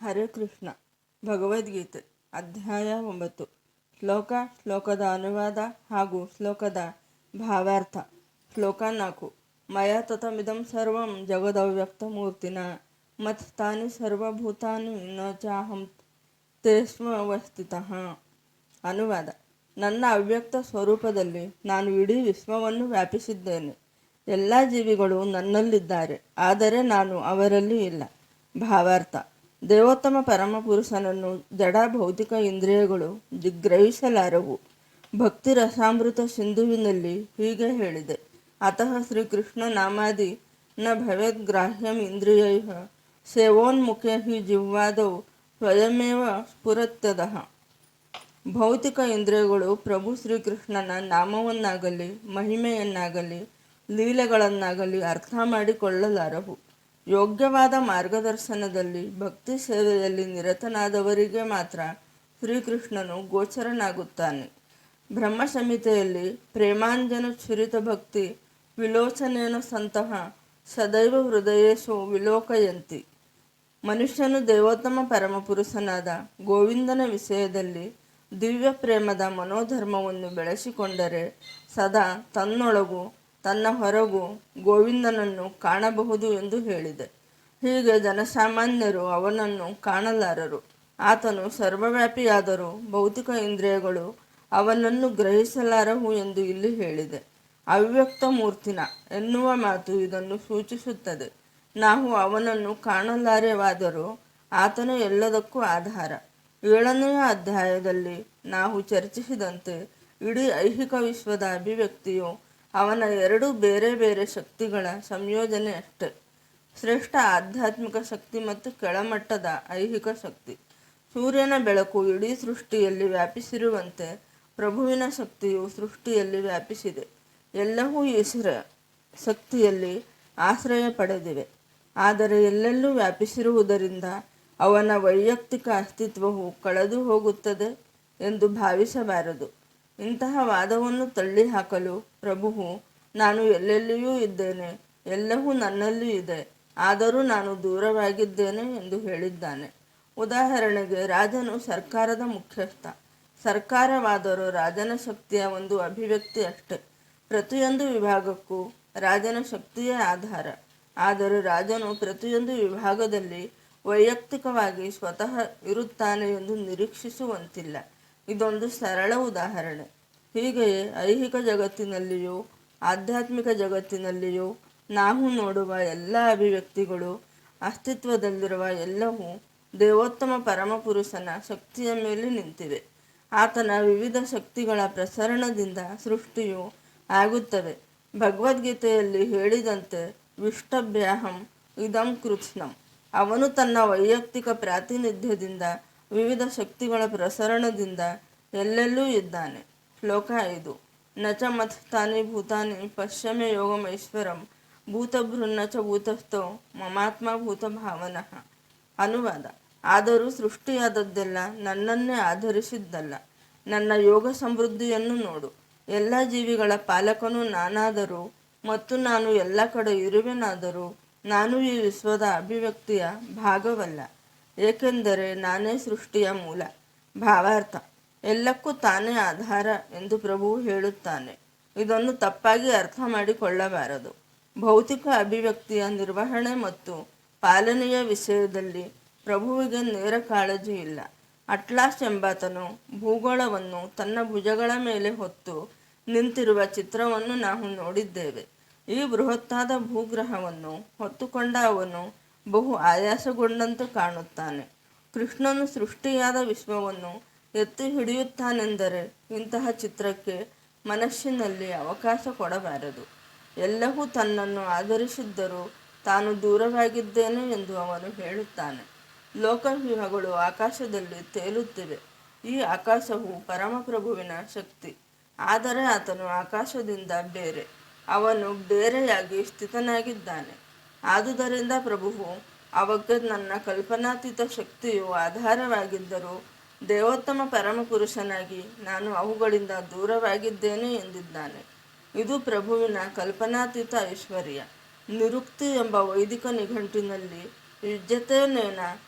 ಹರೇ ಕೃಷ್ಣ. ಭಗವದ್ಗೀತೆ ಅಧ್ಯಾಯ 9. ಶ್ಲೋಕದ ಅನುವಾದ ಹಾಗೂ ಶ್ಲೋಕದ ಭಾವಾರ್ಥ. ಶ್ಲೋಕ 4. ಮಯಾ ತತಮಿದಂ ಸರ್ವಂ ಜಗದವ್ಯಕ್ತಮೂರ್ತಿನ ಮತ್ಸ್ಥಾನಿ ಸರ್ವಭೂತಾನಿ ನ ಚಾಹಂ ತೇಷ್ವವಸ್ಥಿತಃ. ಅನುವಾದ: ನನ್ನ ಅವ್ಯಕ್ತ ಸ್ವರೂಪದಲ್ಲಿ ನಾನು ಇಡೀ ವಿಶ್ವವನ್ನು ವ್ಯಾಪಿಸಿದ್ದೇನೆ. ಎಲ್ಲ ಜೀವಿಗಳು ನನ್ನಲ್ಲಿದ್ದಾರೆ, ಆದರೆ ನಾನು ಅವರಲ್ಲಿ ಇಲ್ಲ. ಭಾವಾರ್ಥ: ದೇವೋತ್ತಮ ಪರಮಪುರುಷನನ್ನು ಜಡ ಭೌತಿಕ ಇಂದ್ರಿಯಗಳು ಗ್ರಹಿಸಲಾರವು. ಭಕ್ತಿ ರಸಾಮೃತ ಸಿಂಧುವಿನಲ್ಲಿ ಹೀಗೆ ಹೇಳಿದೆ: ಅತಃ ಶ್ರೀಕೃಷ್ಣ ನಾಮಾದಿ ನ ಭವೇದ್ಗ್ರಾಹ್ಯಂ ಇಂದ್ರಿಯೈಃ ಸೇವೋನ್ಮುಖೇ ಹಿ ಜಿಹ್ವಾದೌ ಸ್ವಯಮೇವ ಸ್ಫುರತ್ಯದಃ. ಭೌತಿಕ ಇಂದ್ರಿಯಗಳು ಪ್ರಭು ಶ್ರೀಕೃಷ್ಣನ ನಾಮವನ್ನಾಗಲಿ ಮಹಿಮೆಯನ್ನಾಗಲಿ ಲೀಲೆಗಳನ್ನಾಗಲಿ ಅರ್ಥ ಮಾಡಿಕೊಳ್ಳಲಾರವು. ಯೋಗ್ಯವಾದ ಮಾರ್ಗದರ್ಶನದಲ್ಲಿ ಭಕ್ತಿ ಸೇವೆಯಲ್ಲಿ ನಿರತನಾದವರಿಗೆ ಮಾತ್ರ ಶ್ರೀಕೃಷ್ಣನು ಗೋಚರನಾಗುತ್ತಾನೆ. ಬ್ರಹ್ಮ ಸಂಹಿತೆಯಲ್ಲಿ ಪ್ರೇಮಾಂಜನಚ್ಛುರಿತ ಭಕ್ತಿ ವಿಲೋಚನೇನ ಸಂತಹ ಸದೈವ ಹೃದಯೇಶು ವಿಲೋಕಯಂತಿ. ಮನುಷ್ಯನು ದೇವೋತ್ತಮ ಪರಮಪುರುಷನಾದ ಗೋವಿಂದನ ವಿಷಯದಲ್ಲಿ ದಿವ್ಯ ಪ್ರೇಮದ ಮನೋಧರ್ಮವನ್ನು ಬೆಳೆಸಿಕೊಂಡರೆ ಸದಾ ತನ್ನೊಳಗೂ ತನ್ನ ಹೊರಗೂ ಗೋವಿಂದನನ್ನು ಕಾಣಬಹುದು ಎಂದು ಹೇಳಿದೆ. ಹೀಗೆ ಜನಸಾಮಾನ್ಯರು ಅವನನ್ನು ಕಾಣಲಾರರು. ಆತನು ಸರ್ವವ್ಯಾಪಿಯಾದರೂ ಭೌತಿಕ ಇಂದ್ರಿಯಗಳು ಅವನನ್ನು ಗ್ರಹಿಸಲಾರವು ಎಂದು ಇಲ್ಲಿ ಹೇಳಿದೆ. ಅವ್ಯಕ್ತ ಮೂರ್ತಿನ ಎನ್ನುವ ಮಾತು ಇದನ್ನು ಸೂಚಿಸುತ್ತದೆ. ನಾವು ಅವನನ್ನು ಕಾಣಲಾರೆವಾದರೂ ಆತನು ಎಲ್ಲದಕ್ಕೂ ಆಧಾರ. 7ನೆಯ ಅಧ್ಯಾಯದಲ್ಲಿ ನಾವು ಚರ್ಚಿಸಿದಂತೆ ಇಡೀ ಐಹಿಕ ವಿಶ್ವದ ಅಭಿವ್ಯಕ್ತಿಯು ಅವನ 2 ಬೇರೆ ಬೇರೆ ಶಕ್ತಿಗಳ ಸಂಯೋಜನೆ ಅಷ್ಟೆ. ಶ್ರೇಷ್ಠ ಆಧ್ಯಾತ್ಮಿಕ ಶಕ್ತಿ ಮತ್ತು ಕೆಳಮಟ್ಟದ ಐಹಿಕ ಶಕ್ತಿ. ಸೂರ್ಯನ ಬೆಳಕು ಇಡೀ ಸೃಷ್ಟಿಯಲ್ಲಿ ವ್ಯಾಪಿಸಿರುವಂತೆ ಪ್ರಭುವಿನ ಶಕ್ತಿಯು ಸೃಷ್ಟಿಯಲ್ಲಿ ವ್ಯಾಪಿಸಿದೆ. ಎಲ್ಲವೂ ಈಶ್ವರ ಶಕ್ತಿಯಲ್ಲಿ ಆಶ್ರಯ ಪಡೆದಿವೆ. ಆದರೆ ಎಲ್ಲೆಲ್ಲೂ ವ್ಯಾಪಿಸಿರುವುದರಿಂದ ಅವನ ವೈಯಕ್ತಿಕ ಅಸ್ತಿತ್ವವು ಕಳೆದು ಹೋಗುತ್ತದೆ ಎಂದು ಭಾವಿಸಬಾರದು. ಇಂತಹ ವಾದವನ್ನು ತಳ್ಳಿಹಾಕಲು ಪ್ರಭುವು ನಾನು ಎಲ್ಲೆಲ್ಲಿಯೂ ಇದ್ದೇನೆ, ಎಲ್ಲವೂ ನನ್ನಲ್ಲಿ ಇದೆ, ಆದರೂ ನಾನು ದೂರವಾಗಿದ್ದೇನೆ ಎಂದು ಹೇಳಿದ್ದಾನೆ. ಉದಾಹರಣೆಗೆ, ರಾಜನು ಸರ್ಕಾರದ ಮುಖ್ಯಸ್ಥ. ಸರ್ಕಾರವಾದರೂ ರಾಜನ ಶಕ್ತಿಯ ಒಂದು ಅಭಿವ್ಯಕ್ತಿ ಅಷ್ಟೆ. ಪ್ರತಿಯೊಂದು ವಿಭಾಗಕ್ಕೂ ರಾಜನ ಶಕ್ತಿಯೇ ಆಧಾರ. ಆದರೆ ರಾಜನು ಪ್ರತಿಯೊಂದು ವಿಭಾಗದಲ್ಲಿ ವೈಯಕ್ತಿಕವಾಗಿ ಸ್ವತಃ ಇರುತ್ತಾನೆ ಎಂದು ನಿರೀಕ್ಷಿಸುವಂತಿಲ್ಲ. ಇದೊಂದು ಸರಳ ಉದಾಹರಣೆ. ಹೀಗೆಯೇ ಐಹಿಕ ಜಗತ್ತಿನಲ್ಲಿಯೂ ಆಧ್ಯಾತ್ಮಿಕ ಜಗತ್ತಿನಲ್ಲಿಯೂ ನಾವು ನೋಡುವ ಎಲ್ಲ ಅಭಿವ್ಯಕ್ತಿಗಳು, ಅಸ್ತಿತ್ವದಲ್ಲಿರುವ ಎಲ್ಲವೂ ದೇವೋತ್ತಮ ಪರಮಪುರುಷನ ಶಕ್ತಿಯ ಮೇಲೆ ನಿಂತಿವೆ. ಆತನ ವಿವಿಧ ಶಕ್ತಿಗಳ ಪ್ರಸರಣದಿಂದ ಸೃಷ್ಟಿಯು ಆಗುತ್ತವೆ. ಭಗವದ್ಗೀತೆಯಲ್ಲಿ ಹೇಳಿದಂತೆ ವಿಷ್ಟಭ್ಯಾಹಂ ಇದಂ ಕೃತ್ಸ್ನಂ. ಅವನು ತನ್ನ ವೈಯಕ್ತಿಕ ಪ್ರಾತಿನಿಧ್ಯದಿಂದ ವಿವಿಧ ಶಕ್ತಿಗಳ ಪ್ರಸರಣದಿಂದ ಎಲ್ಲೆಲ್ಲೂ ಇದ್ದಾನೆ. ಶ್ಲೋಕ 5. ನ ಚ ಮತ್ಸ್ಥಾನಿ ಭೂತಾನಿ ಪಶ್ಯಮೆ ಯೋಗಮೈಶ್ವರಂ ಭೂತಭೃನ್ನ ಚ ಭೂತಸ್ಥೋ ಮಮಾತ್ಮ ಭೂತಭಾವನಃ. ಅನುವಾದ: ಆದರೂ ಸೃಷ್ಟಿಯಾದದ್ದೆಲ್ಲ ನನ್ನನ್ನೇ ಆಧರಿಸಿದ್ದಲ್ಲ. ನನ್ನ ಯೋಗ ಸಮೃದ್ಧಿಯನ್ನು ನೋಡು. ಎಲ್ಲ ಜೀವಿಗಳ ಪಾಲಕನು ನಾನಾದರೂ ಮತ್ತು ನಾನು ಎಲ್ಲ ಕಡೆ ಇರುವೆನಾದರೂ ನಾನು ಈ ವಿಶ್ವದ ಅಭಿವ್ಯಕ್ತಿಯ ಭಾಗವಲ್ಲ, ಏಕೆಂದರೆ ನಾನೇ ಸೃಷ್ಟಿಯ ಮೂಲ. ಭಾವಾರ್ಥ: ಎಲ್ಲಕ್ಕೂ ತಾನೇ ಆಧಾರ ಎಂದು ಪ್ರಭುವು ಹೇಳುತ್ತಾನೆ. ಇದನ್ನು ತಪ್ಪಾಗಿ ಅರ್ಥ ಮಾಡಿಕೊಳ್ಳಬಾರದು. ಭೌತಿಕ ಅಭಿವ್ಯಕ್ತಿಯ ನಿರ್ವಹಣೆ ಮತ್ತು ಪಾಲನೆಯ ವಿಷಯದಲ್ಲಿ ಪ್ರಭುವಿಗೆ ನೇರ ಕಾಳಜಿ ಇಲ್ಲ. ಅಟ್ಲಾಸ್ ಎಂಬಾತನು ಭೂಗೋಳವನ್ನು ತನ್ನ ಭುಜಗಳ ಮೇಲೆ ಹೊತ್ತು ನಿಂತಿರುವ ಚಿತ್ರವನ್ನು ನಾವು ನೋಡಿದ್ದೇವೆ. ಈ ಬೃಹತ್ತಾದ ಭೂಗ್ರಹವನ್ನು ಹೊತ್ತುಕೊಂಡ ಅವನು ಬಹು ಆಯಾಸಗೊಂಡಂತೆ ಕಾಣುತ್ತಾನೆ. ಕೃಷ್ಣನು ಸೃಷ್ಟಿಯಾದ ವಿಶ್ವವನ್ನು ಎತ್ತಿ ಹಿಡಿಯುತ್ತಾನೆಂದರೆ ಇಂತಹ ಚಿತ್ರಕ್ಕೆ ಮನಸ್ಸಿನಲ್ಲಿ ಅವಕಾಶ ಕೊಡಬಾರದು. ಎಲ್ಲವೂ ತನ್ನನ್ನು ಆಧರಿಸಿದ್ದರೂ ತಾನು ದೂರವಾಗಿದ್ದೇನೆ ಎಂದು ಅವನು ಹೇಳುತ್ತಾನೆ. ಲೋಕವ್ಯೂಹಗಳು ಆಕಾಶದಲ್ಲಿ ತೇಲುತ್ತಿವೆ. ಈ ಆಕಾಶವು ಪರಮಪ್ರಭುವಿನ ಶಕ್ತಿ. ಆದರೆ ಆತನು ಆಕಾಶದಿಂದ ಬೇರೆ. ಅವನು ಬೇರೆಯಾಗಿ ಸ್ಥಿತನಾಗಿದ್ದಾನೆ. ಆದುದರಿಂದ ಪ್ರಭುವು ಅವಕ್ಕೆ ನನ್ನ ಕಲ್ಪನಾತೀತ ಶಕ್ತಿಯು ಆಧಾರವಾಗಿದ್ದರೂ ದೇವೋತ್ತಮ ಪರಮಪುರುಷನಾಗಿ ನಾನು ಅವುಗಳಿಂದ ದೂರವಾಗಿದ್ದೇನೆ ಎಂದಿದ್ದಾನೆ. ಇದು ಪ್ರಭುವಿನ ಕಲ್ಪನಾತೀತ ಐಶ್ವರ್ಯ. ನಿರುಕ್ತಿ ಎಂಬ ವೈದಿಕ ನಿಘಂಟಿನಲ್ಲಿ ಯುಜ್ಯತೇನೇನ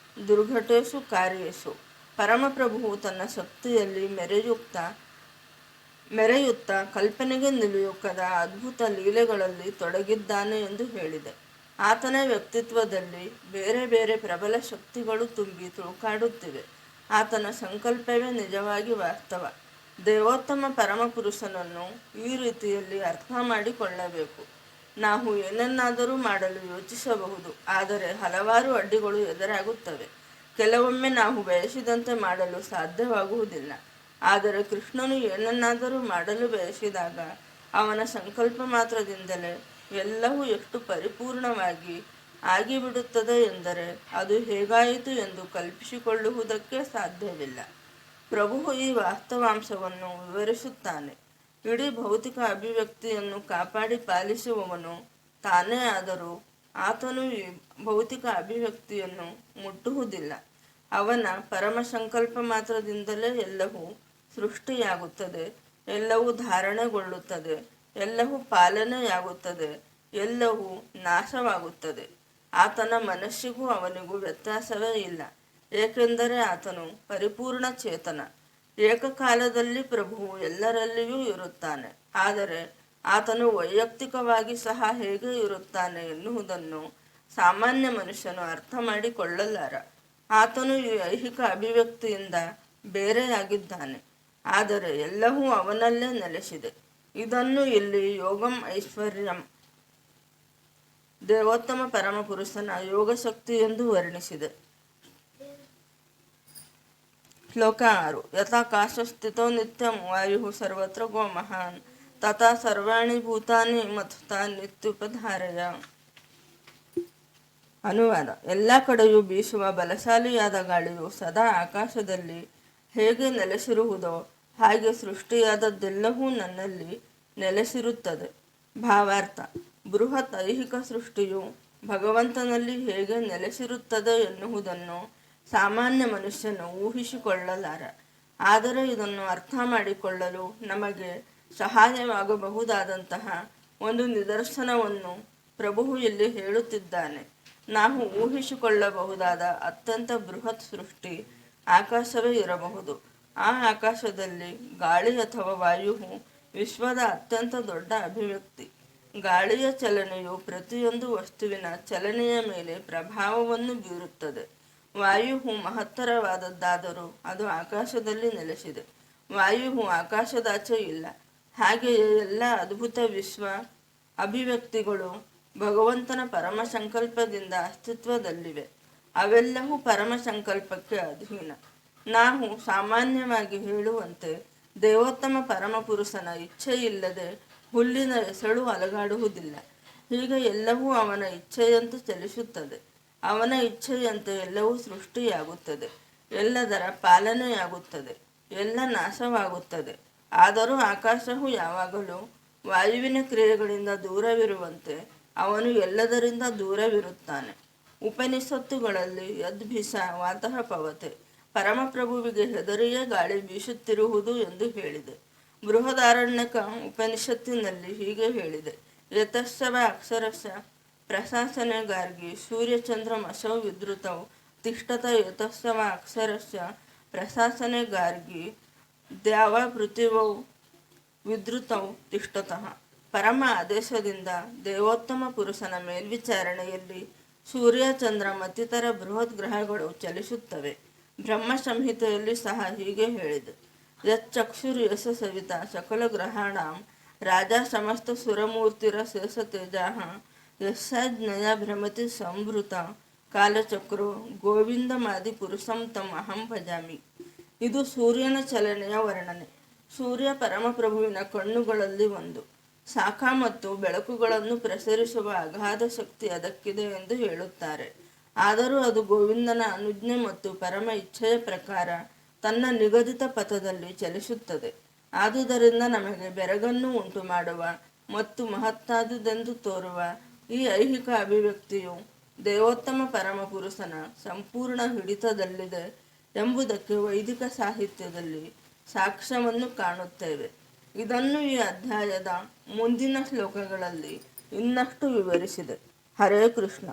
ದುರ್ಘಟೇಶು ಕಾರ್ಯೇಶು. ಪರಮಪ್ರಭುವು ತನ್ನ ಶಕ್ತಿಯಲ್ಲಿ ಮೆರೆಯುತ್ತಾ ಕಲ್ಪನೆಗೆ ನಿಲುಕದ ಅದ್ಭುತ ಲೀಲೆಗಳಲ್ಲಿ ತೊಡಗಿದ್ದಾನೆ ಎಂದು ಹೇಳಿದೆ. ಆತನ ವ್ಯಕ್ತಿತ್ವದಲ್ಲಿ ಬೇರೆ ಬೇರೆ ಪ್ರಬಲ ಶಕ್ತಿಗಳು ತುಂಬಿ ತುಳುಕಾಡುತ್ತಿವೆ. ಆತನ ಸಂಕಲ್ಪವೇ ನಿಜವಾಗಿ ವಾಸ್ತವ. ದೇವೋತ್ತಮ ಪರಮಪುರುಷನನ್ನು ಈ ರೀತಿಯಲ್ಲಿ ಅರ್ಥ ಮಾಡಿಕೊಳ್ಳಬೇಕು. ನಾವು ಏನನ್ನಾದರೂ ಮಾಡಲು ಯೋಚಿಸಬಹುದು, ಆದರೆ ಹಲವಾರು ಅಡ್ಡಿಗಳು ಎದುರಾಗುತ್ತವೆ. ಕೆಲವೊಮ್ಮೆ ನಾವು ಬಯಸಿದಂತೆ ಮಾಡಲು ಸಾಧ್ಯವಾಗುವುದಿಲ್ಲ. ಆದರೆ ಕೃಷ್ಣನು ಏನನ್ನಾದರೂ ಮಾಡಲು ಬಯಸಿದಾಗ ಅವನ ಸಂಕಲ್ಪ ಮಾತ್ರದಿಂದಲೇ ಎಲ್ಲವೂ ಎಷ್ಟು ಪರಿಪೂರ್ಣವಾಗಿ ಆಗಿಬಿಡುತ್ತದೆ ಎಂದರೆ ಅದು ಹೇಗಾಯಿತು ಎಂದು ಕಲ್ಪಿಸಿಕೊಳ್ಳುವುದಕ್ಕೆ ಸಾಧ್ಯವಿಲ್ಲ. ಪ್ರಭುವು ಈ ವಾಸ್ತವಾಂಶವನ್ನು ವಿವರಿಸುತ್ತಾನೆ. ಇಡೀ ಭೌತಿಕ ಅಭಿವ್ಯಕ್ತಿಯನ್ನು ಕಾಪಾಡಿ ಪಾಲಿಸುವವನು ತಾನೇ ಆದರೂ ಆತನು ಈ ಭೌತಿಕ ಅಭಿವ್ಯಕ್ತಿಯನ್ನು ಮುಟ್ಟುವುದಿಲ್ಲ. ಅವನ ಪರಮ ಸಂಕಲ್ಪ ಮಾತ್ರದಿಂದಲೇ ಎಲ್ಲವೂ ಸೃಷ್ಟಿಯಾಗುತ್ತದೆ, ಎಲ್ಲವೂ ಧಾರಣೆಗೊಳ್ಳುತ್ತದೆ, ಎಲ್ಲವೂ ಪಾಲನೆಯಾಗುತ್ತದೆ, ಎಲ್ಲವೂ ನಾಶವಾಗುತ್ತದೆ. ಆತನ ಮನಸ್ಸಿಗೂ ಅವನಿಗೂ ವ್ಯತ್ಯಾಸವೇ ಇಲ್ಲ, ಏಕೆಂದರೆ ಆತನು ಪರಿಪೂರ್ಣ ಚೇತನ. ಏಕಕಾಲದಲ್ಲಿ ಪ್ರಭುವು ಎಲ್ಲರಲ್ಲಿಯೂ ಇರುತ್ತಾನೆ. ಆದರೆ ಆತನು ವೈಯಕ್ತಿಕವಾಗಿ ಸಹ ಹೇಗೆ ಇರುತ್ತಾನೆ ಎನ್ನುವುದನ್ನು ಸಾಮಾನ್ಯ ಮನುಷ್ಯನು ಅರ್ಥ ಮಾಡಿಕೊಳ್ಳಲಾರ. ಆತನು ಈ ಐಹಿಕ ಅಭಿವ್ಯಕ್ತಿಯಿಂದ ಬೇರೆಯಾಗಿದ್ದಾನೆ, ಆದರೆ ಎಲ್ಲವೂ ಅವನಲ್ಲೇ ನೆಲೆಸಿದೆ. ಇದನ್ನು ಇಲ್ಲಿ ಯೋಗಂ ಐಶ್ವರ್ಯಂ, ದೇವೋತ್ತಮ ಪರಮಪುರುಷನ ಯೋಗಶಕ್ತಿ ಎಂದು ವರ್ಣಿಸಿದೆ. ಶ್ಲೋಕ 6. ಯಥಾ ಕಾಶಸ್ಥಿತೋ ನಿತ್ಯಂ ವಾಯು ಸರ್ವತ್ರ ಗೋ ಮಹಾನ್ ತಥಾ ಸರ್ವಾಣಿ ಭೂತಾನಿ ಮಥುತಾ ನಿತ್ಯುಪಧಾರಯ. ಅನುವಾದ. ಎಲ್ಲ ಕಡೆಯೂ ಬೀಸುವ ಬಲಶಾಲಿಯಾದ ಗಾಳಿಯು ಸದಾ ಆಕಾಶದಲ್ಲಿ ಹೇಗೆ ನೆಲೆಸಿರುವುದೋ ಹಾಗೆ ಸೃಷ್ಟಿಯಾದದ್ದೆಲ್ಲವೂ ನನ್ನಲ್ಲಿ ನೆಲೆಸಿರುತ್ತದೆ. ಭಾವಾರ್ಥ. ಬೃಹತ್ ಐಹಿಕ ಸೃಷ್ಟಿಯು ಭಗವಂತನಲ್ಲಿ ಹೇಗೆ ನೆಲೆಸಿರುತ್ತದೆ ಎನ್ನುವುದನ್ನು ಸಾಮಾನ್ಯ ಮನುಷ್ಯನು ಊಹಿಸಿಕೊಳ್ಳಲಾರ. ಆದರೆ ಇದನ್ನು ಅರ್ಥ ಮಾಡಿಕೊಳ್ಳಲು ನಮಗೆ ಸಹಾಯವಾಗಬಹುದಾದಂತಹ ಒಂದು ನಿದರ್ಶನವನ್ನು ಪ್ರಭುವು ಇಲ್ಲಿ ಹೇಳುತ್ತಿದ್ದಾನೆ. ನಾವು ಊಹಿಸಿಕೊಳ್ಳಬಹುದಾದ ಅತ್ಯಂತ ಬೃಹತ್ ಸೃಷ್ಟಿ ಆಕಾಶವೇ ಇರಬಹುದು. ಆ ಆಕಾಶದಲ್ಲಿ ಗಾಳಿ ಅಥವಾ ವಾಯುವು ವಿಶ್ವದ ಅತ್ಯಂತ ದೊಡ್ಡ ಅಭಿವ್ಯಕ್ತಿ. ಗಾಳಿಯ ಚಲನೆಯು ಪ್ರತಿಯೊಂದು ವಸ್ತುವಿನ ಚಲನೆಯ ಮೇಲೆ ಪ್ರಭಾವವನ್ನು ಬೀರುತ್ತದೆ. ವಾಯುವು ಮಹತ್ತರವಾದದ್ದಾದರೂ ಅದು ಆಕಾಶದಲ್ಲಿ ನೆಲೆಸಿದೆ. ವಾಯುವು ಆಕಾಶದಾಚೆ ಇಲ್ಲ. ಹಾಗೆಯೇ ಎಲ್ಲ ಅದ್ಭುತ ವಿಶ್ವ ಅಭಿವ್ಯಕ್ತಿಗಳು ಭಗವಂತನ ಪರಮ ಸಂಕಲ್ಪದಿಂದ ಅಸ್ತಿತ್ವದಲ್ಲಿವೆ. ಅವೆಲ್ಲವೂ ಪರಮ ಸಂಕಲ್ಪಕ್ಕೆ ಅಧೀನ. ನಾವು ಸಾಮಾನ್ಯವಾಗಿ ಹೇಳುವಂತೆ ದೇವೋತ್ತಮ ಪರಮಪುರುಷನ ಇಚ್ಛೆಯಿಲ್ಲದೆ ಹುಲ್ಲಿನ ಎಸಳು ಅಲಗಾಡುವುದಿಲ್ಲ. ಹೀಗೆ ಎಲ್ಲವೂ ಅವನ ಇಚ್ಛೆಯಂತೆ ಚಲಿಸುತ್ತದೆ. ಅವನ ಇಚ್ಛೆಯಂತೆ ಎಲ್ಲವೂ ಸೃಷ್ಟಿಯಾಗುತ್ತದೆ, ಎಲ್ಲದರ ಪಾಲನೆಯಾಗುತ್ತದೆ, ಎಲ್ಲ ನಾಶವಾಗುತ್ತದೆ. ಆದರೂ ಆಕಾಶವು ಯಾವಾಗಲೂ ವಾಯುವಿನ ಕ್ರಿಯೆಗಳಿಂದ ದೂರವಿರುವಂತೆ ಅವನು ಎಲ್ಲದರಿಂದ ದೂರವಿರುತ್ತಾನೆ. ಉಪನಿಷತ್ತುಗಳಲ್ಲಿ ಯದ್ಭಿಷ ವಾತಃ ಪವತೆ, ಪರಮಪ್ರಭುವಿಗೆ ಹೆದರಿಯೇ ಗಾಳಿ ಬೀಸುತ್ತಿರುವುದು ಎಂದು ಹೇಳಿದೆ. ಬೃಹದಾರಣ್ಯಕ ಉಪನಿಷತ್ತಿನಲ್ಲಿ ಹೀಗೆ ಹೇಳಿದೆ. ಯತಶ್ಚವ ಅಕ್ಷರಸ್ಯ ಪ್ರಶಾಸನೆ ಗಾರ್ಗಿ ಸೂರ್ಯಚಂದ್ರಮಸೌ ವಿದ್ರುತೌ ತಿಷ್ಠತ ಯತಶ್ಚವ ಅಕ್ಷರಸ್ಯ ಪ್ರಶಾಸನೆ ಗಾರ್ಗಿ ದ್ಯಾವ ಪೃಥಿವೌ ವಿದ್ರುತೌ ತಿಷ್ಠತಃ. ಪರಮ ಆದೇಶದಿಂದ ದೇವೋತ್ತಮ ಪುರುಷನ ಮೇಲ್ವಿಚಾರಣೆಯಲ್ಲಿ ಸೂರ್ಯ, ಚಂದ್ರ ಮತ್ತಿತರ ಬೃಹತ್ ಗ್ರಹಗಳು ಚಲಿಸುತ್ತವೆ. ಬ್ರಹ್ಮ ಸಂಹಿತೆಯಲ್ಲಿ ಸಹ ಹೀಗೆ ಹೇಳಿದೆ. ಯಚ್ಚಕ್ಷುರ್ ಯಶ ಸವಿತ ಸಕಲ ಗ್ರಹಾಣಾಂ ರಾಜ ಸಮಸ್ತ ಸುರಮೂರ್ತಿರ ಶೇಷ ತೇಜಾಹ ಯಸ್ಯಾಜ್ಞಯ ಭ್ರಮತಿ ಸಂಭೃತ ಕಾಲಚಕ್ರೋ ಗೋವಿಂದಮಾದಿ ಪುರುಷಂ ತಮ್ ಅಹಂ ಭಜಾಮಿ. ಇದು ಸೂರ್ಯನ ಚಲನೆಯ ವರ್ಣನೆ. ಸೂರ್ಯ ಪರಮಪ್ರಭುವಿನ ಕಣ್ಣುಗಳಲ್ಲಿ ಒಂದು. ಶಾಖ ಮತ್ತು ಬೆಳಕುಗಳನ್ನು ಪ್ರಸರಿಸುವ ಅಗಾಧ ಶಕ್ತಿ ಅದಕ್ಕಿದೆ ಎಂದು ಹೇಳುತ್ತಾರೆ. ಆದರೂ ಅದು ಗೋವಿಂದನ ಅನುಜ್ಞೆ ಮತ್ತು ಪರಮ ಇಚ್ಛೆಯ ಪ್ರಕಾರ ತನ್ನ ನಿಗದಿತ ಪಥದಲ್ಲಿ ಚಲಿಸುತ್ತದೆ. ಆದುದರಿಂದ ನಮಗೆ ಬೆರಗನ್ನು ಉಂಟು ಮಾಡುವ ಮತ್ತು ಮಹತ್ತಾದುದೆಂದು ತೋರುವ ಈ ಐಹಿಕ ಅಭಿವ್ಯಕ್ತಿಯು ದೇವೋತ್ತಮ ಪರಮಪುರುಷನ ಸಂಪೂರ್ಣ ಹಿಡಿತದಲ್ಲಿದೆ ಎಂಬುದಕ್ಕೆ ವೈದಿಕ ಸಾಹಿತ್ಯದಲ್ಲಿ ಸಾಕ್ಷ್ಯವನ್ನು ಕಾಣುತ್ತೇವೆ. ಇದನ್ನು ಈ ಅಧ್ಯಾಯದ ಮುಂದಿನ ಶ್ಲೋಕಗಳಲ್ಲಿ ಇನ್ನಷ್ಟು ವಿವರಿಸಿದೆ. ಹರೇ ಕೃಷ್ಣ.